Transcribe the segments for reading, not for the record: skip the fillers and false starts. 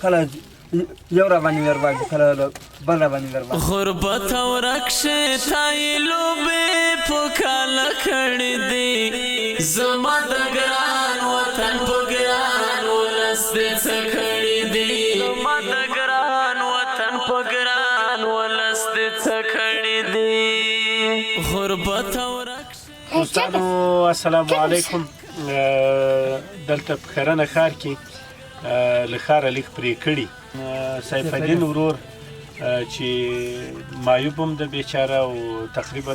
کله یو را باندې مهربان دي کله بل را باندې مهربان غربت او رکشه تای لوبې په کاله کړې دي زما د ګران وطن په ګران ولس دې څه کړې دي زما د ګران وطن په ګران ولس دې څه کړې دي غربت او رکشه دوستانو السلام علیکم دلته په کرنه ښار کې له ښاره لیک پرې کړي سیف الدین ورور چې معیوب هم د بیچاره او تقریبا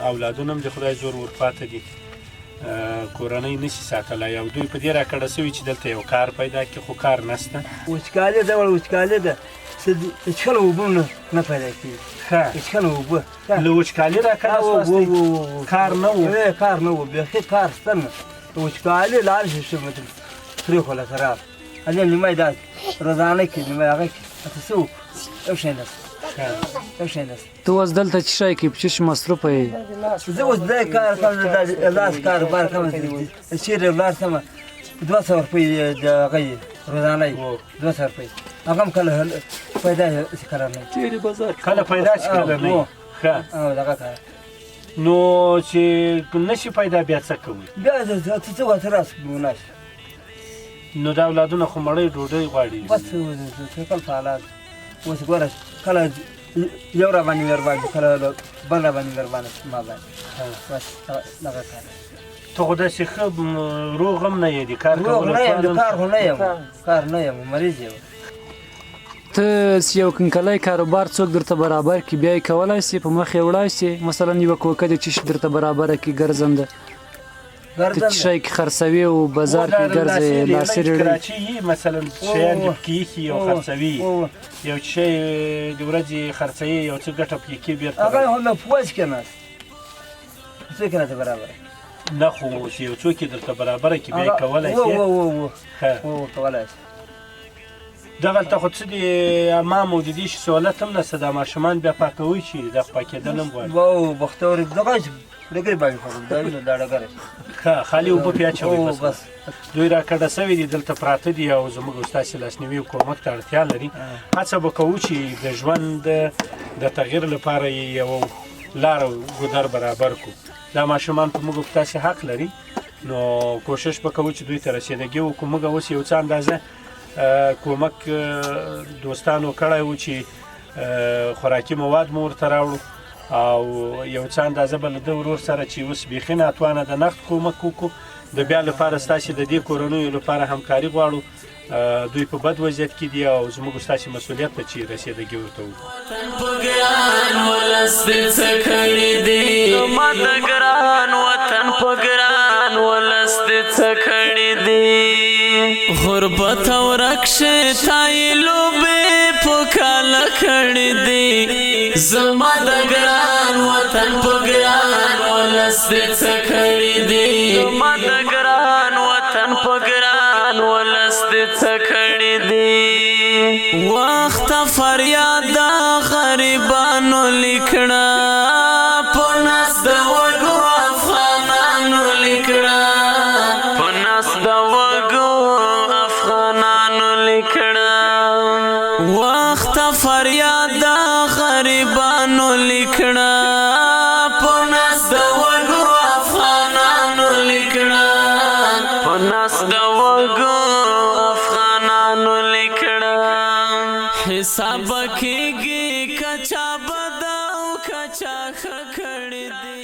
اولادونه هم د خدای زور ورپاته دي کورنۍ نشي ساتلی او دوی په دې راکړه سوي چې دلته یو کار پیدا کړي خو کار نشته وچکالي ده وچکالي ده هیڅکله اوبه نه پیدا کېږي هیڅکله اوبه له وچکالي راکړه سوستئ کار نه و کار نه و بیخي کار شته نه وچکالي لاړ شي ښه مطلب پرېښوله خراب هلې نیمه دا روزانه کې نیمه هغه کې ته څه وکړو یو شی نشته یو شی نشته ته اوس دلته څه شی کوې په څه شي مصروفه یې زه اوس دا کار کوم لاس کاروبار کوم چیرې ولاړ شم 200 روپۍ د هغه روزانه یې 200 روپۍ هغه هم کله پیدا شي کله نه چیرې بازار کله پیدا شي کله نه ښه او دغه کار نو چې نشي پیدا بیا څه کوئ بیا ته څه ورته راسه نو د اولادونه خو مړۍ ډوډۍ غواړي بس کله په حالات اوس ګوره کله یو را باندې مهربان دي کله بل را باندې مهربانه ما باندې بس دغه کار ته خو داسې ښه روغ هم نه یې د کار روغ نه یم کار خو نه یم کار نه یم مریض یم ته یو کنکلی کاروبار څوک درته برابر کړي بیا یې کولی سې په مخ یې وړای سې مثلا یوه کوکه دې چې درته برابره کړي ګرځنده ته چې شی کې خرڅوي او بازار کې ګرځې لاسې ریړوي کراچي یي مثلا شیان دې پکې ایښي او خرڅوي یو شی د ورځې خرڅوي یو څه ګټه پکې کړي بېرته هغه خو مې پوس کې ناست څوک راته برابره نه خو چې یو څوک یې درته برابره کړي بیا یې کولی سې کولی سې دغلته خو څه د حمام او د دې شي سهولت هم نشته دا ماشومان بیا پاکوي چې دا خو پاکېدل هم غواړي بختور دغه ډګرې باندې خورم دا وینو دا ډګره ښه خالي اوبه پرې اچوئ بس دوی راکډه سوي دي دلته پراته دي او زموږ او ستاسې لاسنیوي او کومک ته اړتیا لري هڅه به کوو چې د ژوند د تغییر لپاره یې یو لاره ګودر برابر کړو دا ماشومان په موږ او ستاسې حق لري نو کوشش به کوو چې دوی ته رسېدګي وکړو موږ اوس یو څه اندازه کومک دوستانو کړی و چې خوراکي مواد مو ورته راوړو او یو څه اندازه به له ده ورور سره چې اوس بیخي ناتوانه د نقد کومک وکړو د بیا لپاره ستاسې د دې کورنیو لپاره همکاري غواړو دوی په بد وضعیت کې دي او زموږ ستاسې مسؤلیت ده چې رسېدګي ورته وکړو په ګران ولس دې څه کړي دي زما د ګران وطن په ګران ولس دې څه کړي دي غربت او رکشه تای لوبې په کاله کړې دي زما د ګران وطن په ګران ولس دې څه کړي دي زما د ګران وطن په ګران ولس دې څه کړي دي وخت فریاد د غریبانو لیکړه په نس د وږو افغانانو لیکړه په نس د وږو افغانانو لیکړه وخت فریاد د غریبانو لیکړه په نس د وږو افغانانو لیکړه په نس د وږو افغانانو لیکړه حساب کېږي کچا بد او کچا ښه کړي دي